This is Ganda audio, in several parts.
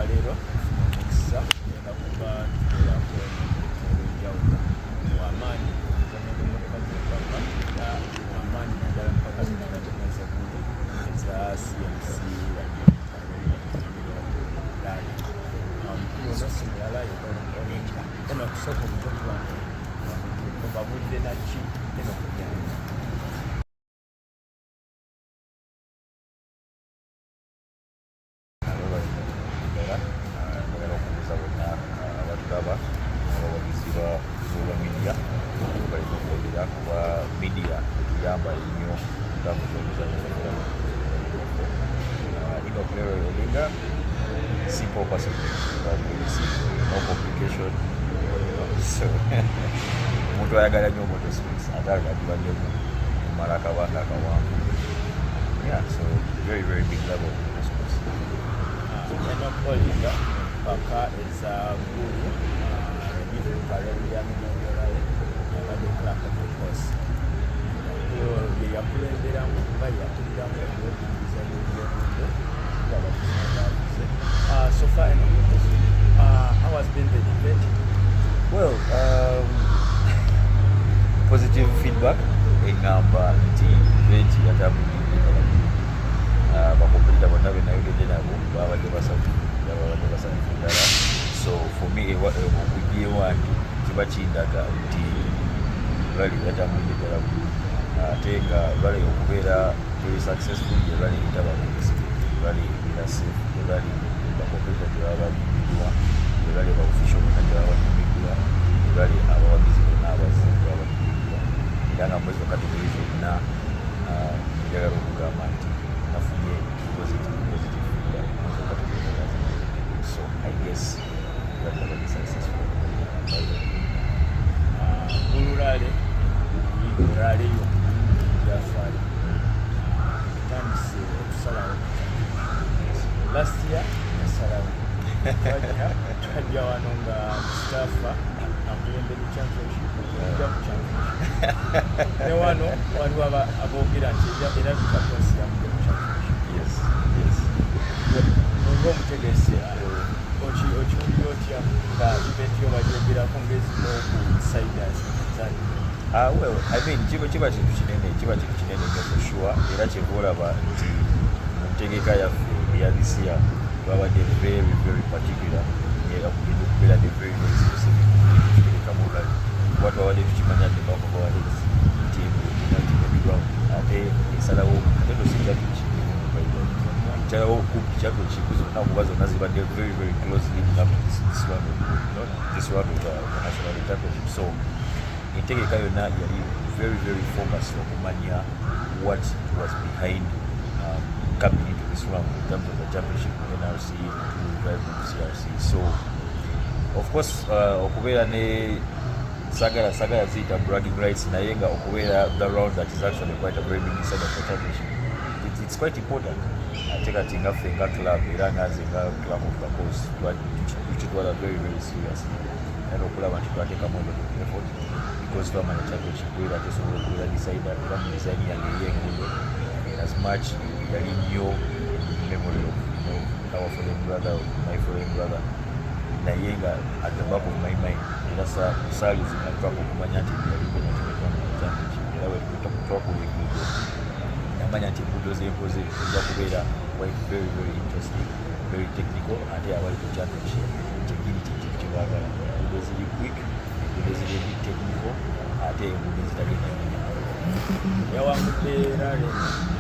leero omukisa era kuba tubeerako enjawulo wamaanyi emmotoka z'empaka era wamaanyi naddala mpaka zitulatemeza Gulu eza C.O.C mukulu ono simulala Olinga Enock kusooka omukozi wange obabudde naki Enock yange media yamba nnyo takuzoza Enock lero Olinga simple person no complication so omuntu ayagala nnyo motorsports atagadiba nnyo mumala akabanga akawanvu so very very big level of motorsports. Enock Olinga mpaka eza Gulu Ruparella abadde clerk of the course bye yakulemberamu oba yatuliramu ebyobuyinza n'ebyobundo ng'abavuze. So far how has been the event? Well, positive feedback engamba nti event yatambudde bakompetita bonna be nayogedde nabo babadde basanyufu ddala. So for me okujja wange kiba kindaga nti rally yatambudde ddala ate nga rally okubeera very successful ye rally etaba rally era safe rally bakompetita gyebaba banyumiddwa rally abaofficial bonna gyebaba banyumiddwa rally abawagizi bonna abazimbi abanyumiddwa era nga mwezi wakati buli zonna njagala okugamba nti nafunye positive feedback mwezi wakati so I guess rally abadde successful. Gulu rally yo yafaayo tandise okusalawo last year yasalawo twajja wano nga staffa akulembera championship ojja ku championship ne wano waliwo aboogera nti erabika posi yamudde mu championship ng'omutegesi okiwulira otya nga event yo bagyogerako ng'ezimu ku insiders zali? Well, I mean, kiba kintu kinene nnyo for sure era kyeva olaba nti mu ntegeka yaffe eya this year babadde very very particular era kugenda okubeera the very very specific tutegekamu olali kuba twabadde tukimanya nti babadde nti ebigwamu ate esalawo eno sijatuki kyalawo okubi championship zonna kuba zonna zibadde very very close leading up to this round of the national championship. So entegeka yonna yali very very focused okumanya what was behind coming into this round in terms of the championship, NRC, driving CRC. So of course okubeera ne sagala ziyita bragging rights naye nga okubeera the round that is actually quite a very big side of the championship, it's quite important. Ate kati ngaffe nga club era ngaze nga club of the coast tukitwala very very serious era okulaba nti twateekamu effort because twamanya championship era tesobola okubeera decide era mu design yange ey'engundo as much yali nnyo memory of our fallen brother, my fallen brother, naye nga at the back of my mind era saalizinga track okumanya nti yalikona timetwano championship era wetwakula engundo namanya nti engundo z'empoze eza kubeera quite very very interesting, very technical ate abali ku championship kyekiri kintu kyebaagala engundo ziri quick, engundo ziri bit technical ate engundo zitagenda yawangudde rale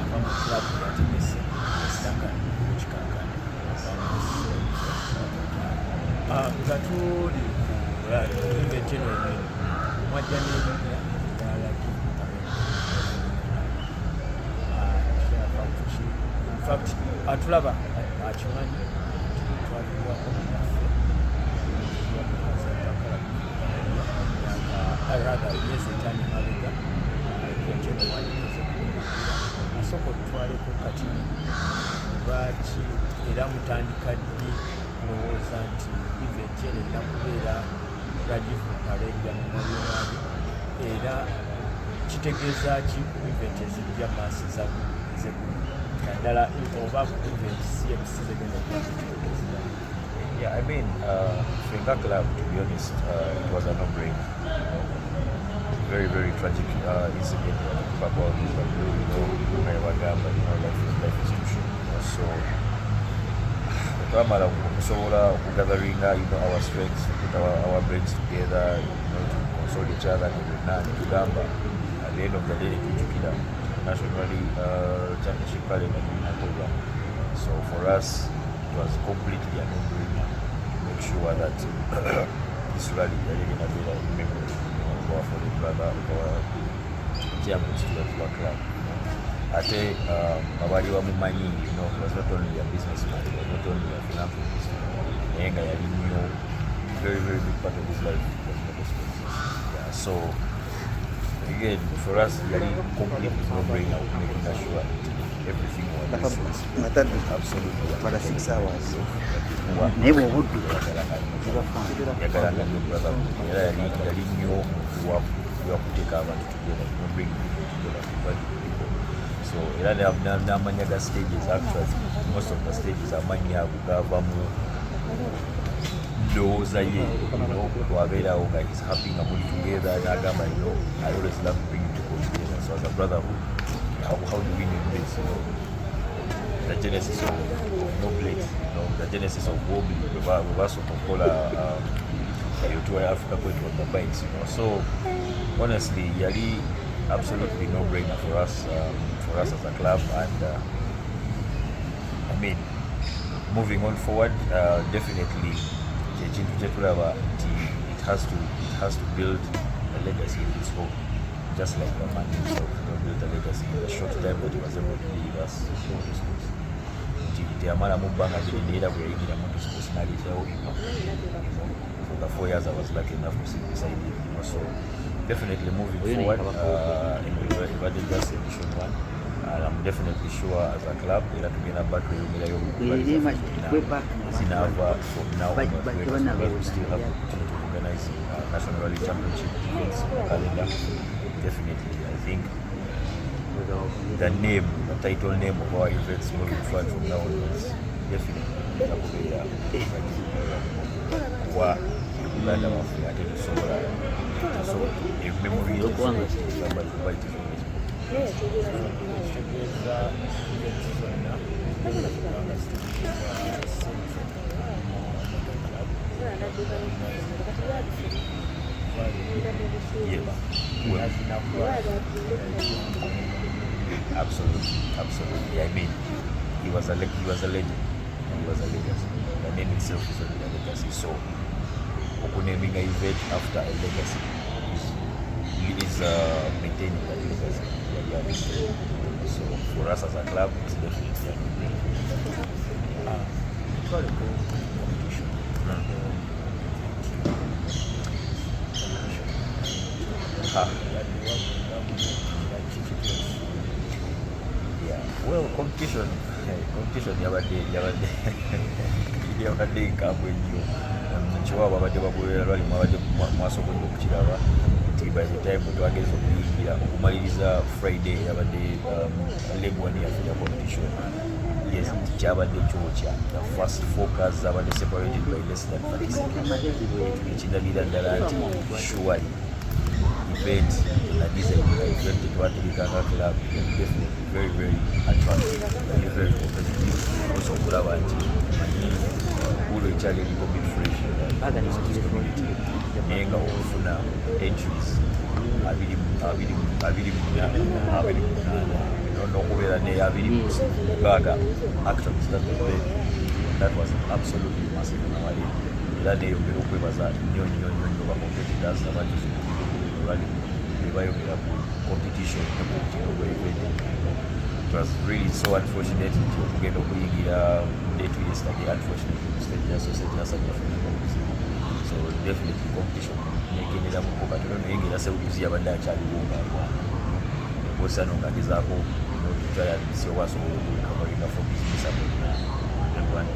ava mu club yatemese esitangani mukikankani nga tuli ku rale event eno enene mwajja n'ebinnya ebyalagi infact atulaba akimanyi twalibwako munaffe rather myezi etaano emabega event eno wandikoze asooka otutwaleko kati lwaki era mutandika ddi mulowooza nti event eno erina kubeera Rajiv Ruparella memorial rally era kitegeeza ki ku event ezijja maaso ez'eggulu naddala oba ku event CMC zegenda okukitegeeza? Yeah, I mean, Fringa Club, to be honest, it was a no-brainer. Very, very tragic incident that took about this, but life is too short. So, twamala okusobola okugatheringa our strengths, put our brains together, to console each other, netugamba at the end of the day netujjukira nationally championship calendar program. So for us it was completely a no-brainer to make sure that this rally yali gonna be a memory for the brother of our chairman students of our club. Ate abali bamumanyi, he was not only a businessman, he was not only a philanthropist, naye nga yali nnyo very, very big part of his life was motorsports. Yeah, so again, for us, yali completely no-brainer of making sure everything was absolutely for 6 hours. yagalanga nnyo brother era yali nnyo wakuteeka abantu together, bring people together, invite people. So era n'amanya ga stages, actually most of the stages amanya ago gavamu ndowooza ye, wabeerawo nga he's happy nga muli together, n'agamba I always love bringing people together. So as a brotherhood, how do we name this? The genesis of no place, the genesis of Wobbly, reverse of Coca-Cola, Africa going on the bikes, So honestly, yali absolutely no-brainer for us as a club, and I mean, moving on forward, definitely, it has to build a legacy in its own, just like the man himself built a legacy in the short time that he was able to leave us. Amala Mumbanga did motorsports for the 4 years I was lucky enough to sit beside him. So definitely moving forward, in the just edition 1, and I'm definitely sure as a club ila tugenda back to from now on, we still have to organize National Rally Championship events in the calendar. Definitely, I think the title name of our events moving forward from now onwards, definitely that will be Uganda ate tusobola memory Absolutely. I mean, he was a legend. He was a legacy. The name itself is already a legacy. So, naming an event after a legacy is maintaining that legacy. So, for us as a club, it's definitely well, competition yabadde nkambwe nnyo nkiwaabo abadde bagoberera lwali mwasobola okukiraba nti by the time twageza okuyingira okumaliriza Friday yabadde leg 1 yaffe ya competition. Yes, kyabadde kyokya. The first 4 cars zabadde separated by less than 30 seconds. Ekindabira ddala nti surely event na design event twategekanga club definitely very, very attractive, very competitive. Also okulaba nti Gulu ekyali eriko bit fresh naye nga okufuna entries 28 n'okubeera ne 26 actually that was absolutely massive nawali era neeyongera okwebaza nnyo ba competitors abagize rally nebayongera ku competition nekukino event. It was really so unfortunate nti okugenda okuyingira day to yesterday, unfortunately stage associate nasajja so definitely competition negendera mu kokatono neyengera sewuzi yabadde akyaliwo ng'osano ngagezaako twayabisewasobola okukabalinga for business everyone.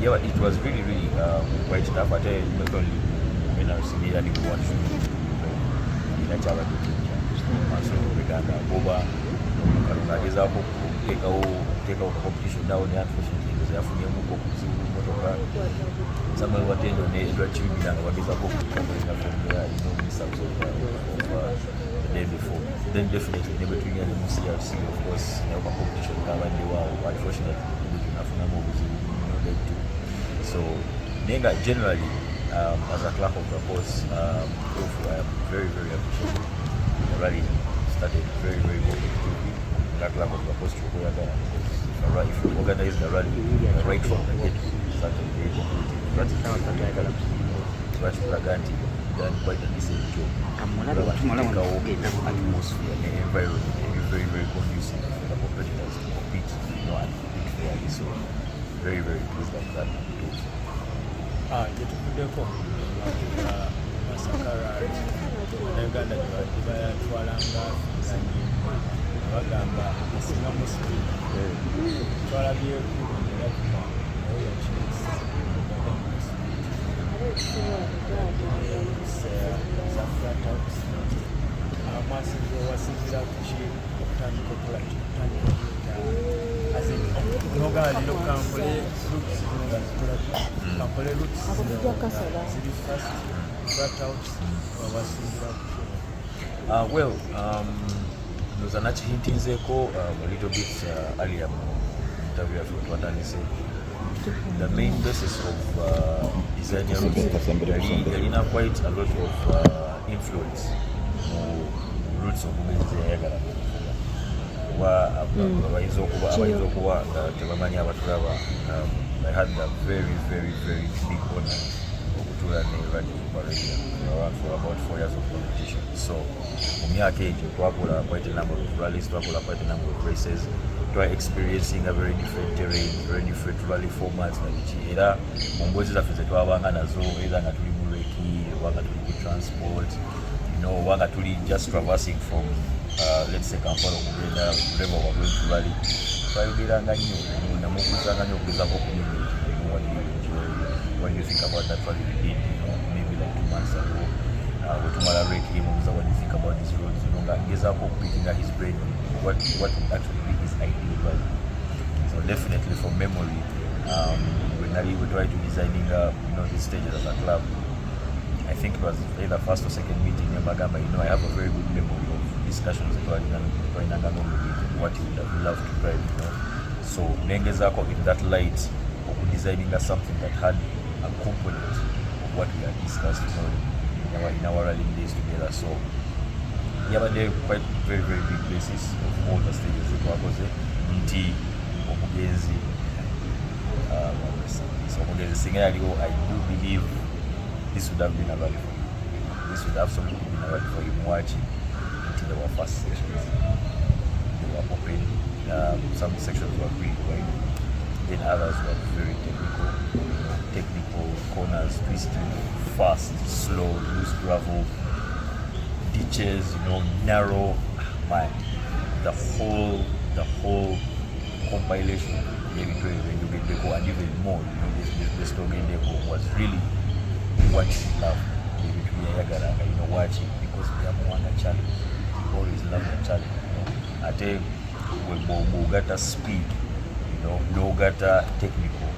Yeah, it was really, really quite tough. Ate not only senior league one ina kyabadde kijja maaso beganda oba kalunga agezaako okuteekawo competition nawo ne unfortunately was yafunyemuko okuzibu motoka Samuel Watendo ne Edward Chibira nga bagezako okukamerera fomera misabu of the day before. Then definitely never trigger the C.O.C, of course, never competition kabadde waawo, unfortunately tunafunamu obuzibu that too. So nenga generally as a clerk of the course, I am very appreciative. The rally started very competitively. That clerk of the course if you organize the rally right from the get, started very competitive. That's Praganti done quite a decent job. Atmosphere and environment very conducive for the competitors to compete, and compete fairly. So very pleased at that. Yetukuddeko Masakara Uganda bayatwalanga bagamba asinga musiki twalabyeko wasinzira kuki okutandika okukola nogaliro kampole kampole ziri fast flat out wasinzira well ndoza nakihintinzeeko a little bit earlier mu interview yaffe twatandise. The main basis of design yalina quite a lot of influence mu roots of yayagala abayinza okuba tebamanyi abatulaba. I had a very big honor okutuula ne Ruparella around for about 4 years of competition. So mu myaka egyo twakola quite a number of rallies, twakola quite a number of races, try experiencing a very different terrain, very different rally formats na biki era mu mboozi zaffe ze twabanga nazo either nga tuli mu reki wanga tuli mu transport wanga tuli just traversing from let's say Kampala okugenda level of going to rally twayogeranga nnyo namuguzanga nnyo okugezako community. What do you think about that rally we did maybe like 2 months ago wetumala reki mubuza what do you think about these roads nga ngezako okupikinga his brain what would actually be his ideal rally. So definitely from memory when we tried to designing these stages as a club, I think it was either first or second meeting in Magamba. I have a very good memory of discussions what you would have loved to drive. So Nengezako in that light of designing something that had a component of what we had discussed in our rallying days together. So there quite very big places of all the stages that was Nti, Omugezi, so I do believe this would have been a rally for him. This would absolutely been a rally for him watching until there were fast sections. They were open. Some sections were pretty wide. Then others were very technical corners, twisting, fast, slow, loose gravel, ditches, narrow. The whole compilation and even more, this was really what we love. Watching because we have won a challenge. We always love a challenge. I think we got a speed, no got a technical,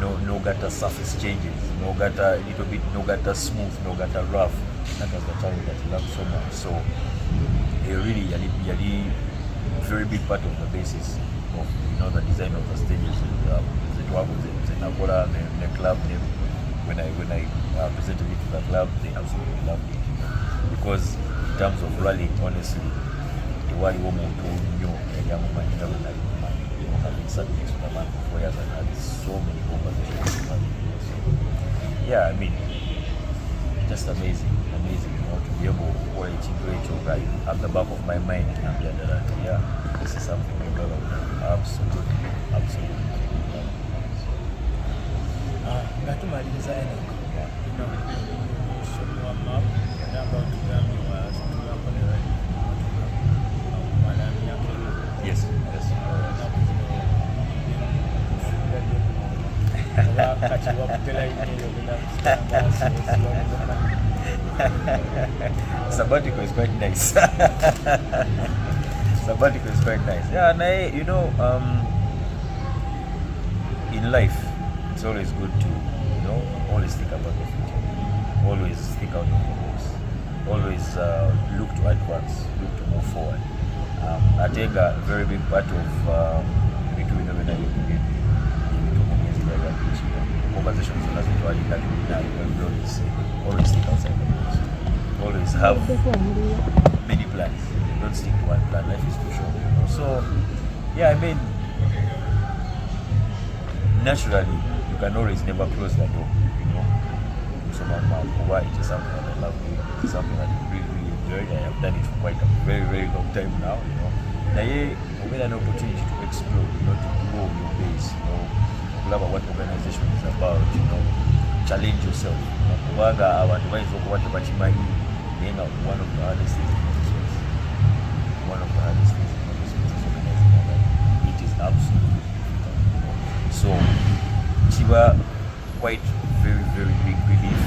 no got a surface changes, no got a little bit, no got a smooth, no got a rough. That was the challenge that we loved so much. So really very big part of the basis of the design of the stages. The Nakola, the club, when I presented it to the club, they absolutely loved it. Because in terms of rallying, honestly, the wali woman told me, having sat next to the man for 4 years and had so many conversations. Yeah, I mean, just amazing, to be able to work right at the back of my mind and be under that. Yeah, this is something we love. Absolutely. Ngatumaliza Enock. Show map about Yes. Sabbatical is quite nice. Yeah, and in life, it's always good to, always think about the future. Always think out of the box. Always look to advance, look to move forward. I think a very big part of conversations always think outside the box. Always have many plans. Don't stick to one plan. Life is too short. So, yeah, I mean, naturally, you can always never close the door. Someone why it is something that I love doing. It's something that I really, really enjoy. I have done it for quite a very, very long time now. Now, we had an opportunity to explore, to grow your base, learn what organization is about, challenge yourself. One of the hardest things in business. One of the hardest things in business is organizing. It is absolutely difficult. So, Chiba quite very, very big relief.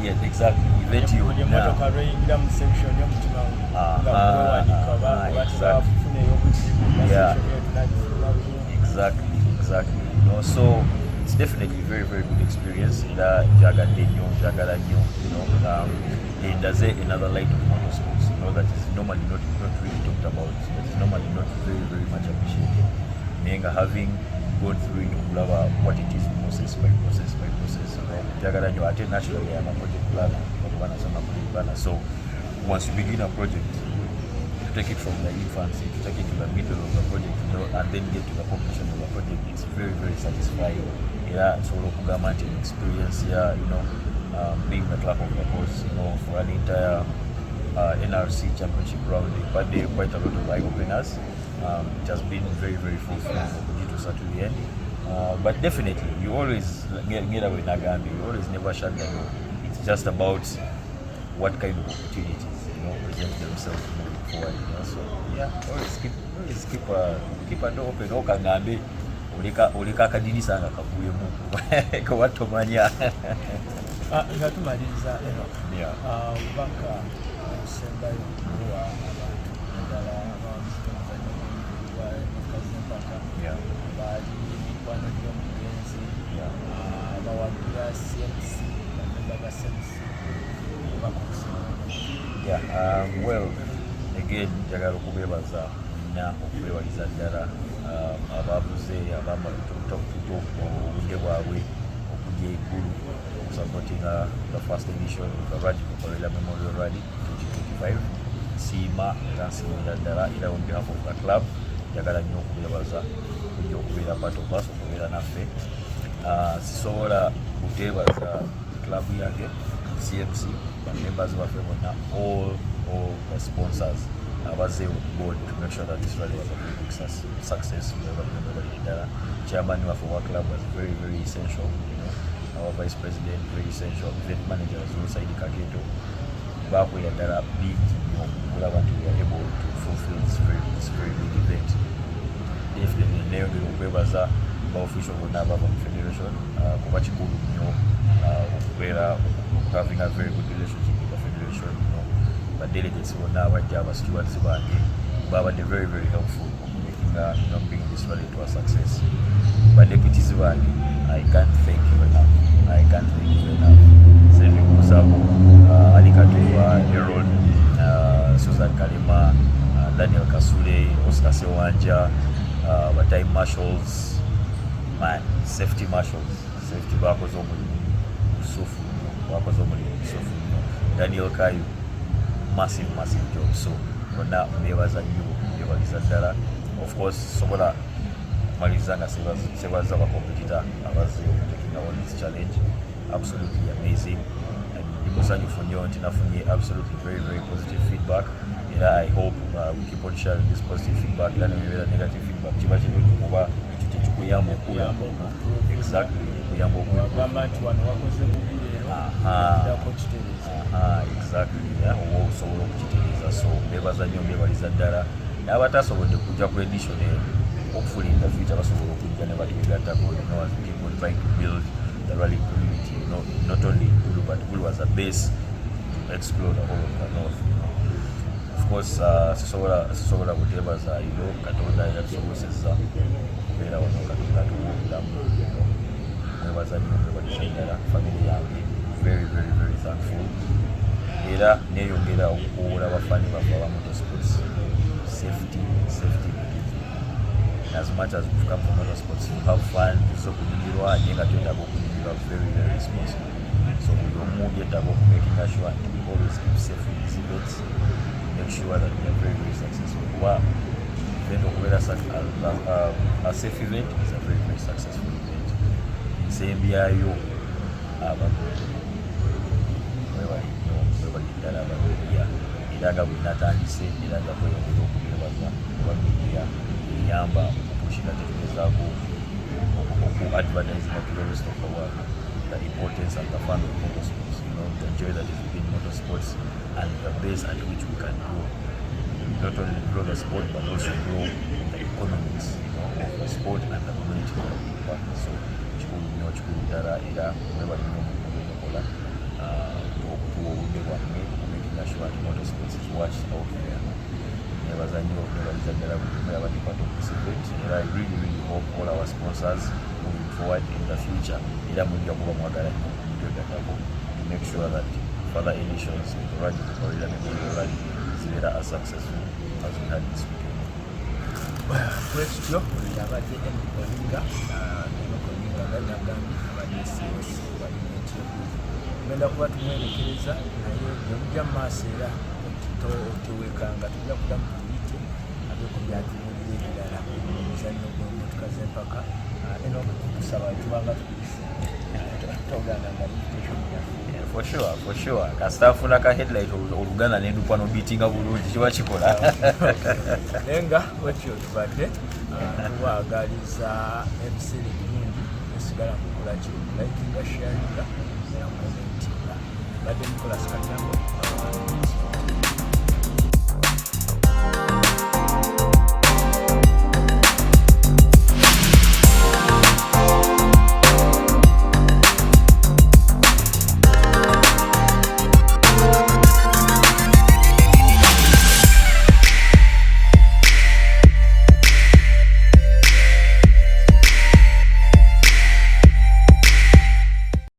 Yes, exactly. Exactly. Yeah. Exactly. So it's definitely a very, very good experience. And there's another light of motorsports, that is normally not really talked about. That is normally not very, very much appreciated. Having gone through what it is process by process. Naturally, I'm a project planner. So once you begin a project, to take it from the infancy, to take it to the middle of the project, and then get to the completion of the project, it's very, very satisfying. Yeah, it's all government experience. Yeah, being the clerk of the course, for an entire NRC championship round, but there are quite a lot of eye openers. It has been very, very fulfilling to the end. But definitely, you always get away Nagambi. You always never shut the door. It's just about what kind of opportunities present themselves moving forward. So yeah, always keep a door open. Okangambe ulika kadini sana kakuyemu kwa watu manya. Nga tumaliriza Enock. Yeah. Baka osembayo kuwa abantu ndala Yeah. Bali mikwano gy'omugenzi abawagira C.O.C bamemba ba C.O.C Yeah, well, again, njagala okubeebaza okubewaliza ddala abavuze obudde bwabwe okujja Gulu okusupportinga the first edition of the Ruparella Memorial Rally 2025. Siima era nsiimira ddala era on behalf of the club njagala nnyo okubeebaza kujja okubeera part of us, okubeera naffe. Sisobola kuteebaza club yange C.O.C, members baffe bonna, all the sponsors abazze on board to make sure that this rally was a very big success. Chairman of our club was very, very essential. Our vice president very essential. Event manager was also Kaketo. Back we had a big, we are able to fulfill this very big event. Definitely, now the Webaza, official Gonaba Federation, Kovachi Gulu, having a very good relationship with the federation, but delegates who now at Java stewards Baba, they're very, very helpful making bringing this rally to a success. But deputies I can't thank you enough. Send you Musabu, Anikatuwa, Aaron, Susan Kalima, Daniel Kasule, Oscar Sewanja, time marshals, safety workers, Daniel Kayu, massive job. So now bebaza ddala. Of course, sobola malizanga sebaza competitor abaze taking on this challenge. Absolutely amazing. And musanyufu nnyo nti nafunye absolutely very, very positive feedback. I hope we keep on sharing this positive feedback. Era negative feedback kiba kirungi kuba ekyo kikuyamba okula. Exactly. Kuyamba okula. Exactly. Osobola okukitereeza. So bebaza nnyo mbebaliza ddala. N'abatasobodde kujja ku edition hopefully in the future basobola okujja ne batugattako, as we keep on trying to build the rally community, not only Gulu, but Gulu as a base to explore the whole of the north. Of course, sisobola kuteebaza Katonda yatusobozesa nebaza nnyo mwebaliza ddala family yange very very very thankful era neeyongera okukuula bafani baffe aba motorsports safety as much as we've come from motorsports to have fun tuze okunyumirwa naye nga twetaaga okunyumirwa very very responsible so buli omu yeetaaga okumakinga sure we always keep safe with these events make sure that we are very very successful kuba event okubeera a safe event is a very very successful event ensembi yayo abantu mwebali ddala abamidiya era nga bwe natandise era nga kweyongera okubebaza kuba midiya eyamba okupushinga tetugezaako oku advertising to the rest of the world the importance and the fun of motorsports, you know, the joy that is within motorsports and the base at which we can grow, not only grow the sport but also grow the economics, you know, of the sport and the community partners. So kikulu nnyo kikulu ddala era mwebali nnyo mukola okutuwa obudde bwammwe okumakinga sure nti motorsports is watched out there. Nebaza nnyo nebaliza ddala buli mwe abadde kwata okusivet era I really really hope all our sponsors moving forward in the future era mujja kuba mwagala nnyo okutwegatako to make sure that further editions of Rajiv Ruparella Memorial Rally zibeera as successful as we had this weekend. Kwekityo yabadde Olinga bali nagambye abadde C.O.C balina genda kuba tumwerekereza naye omujja mu maaso era tewekanga tujja kudamu tuyite abeko byatumulira ebirala omuzannyo gw'emmotoka z'empaka Enock tusaba tubanga togana nga for sure kasita afuna ka headlight oluganda nendukwa nobitinga bulungi kiba kikola naye nga wekyo tubadde tubaagaliza ebiseera ebirungi esigala kukola ki likinga sharinga nakomentinga badde mukola sikanyango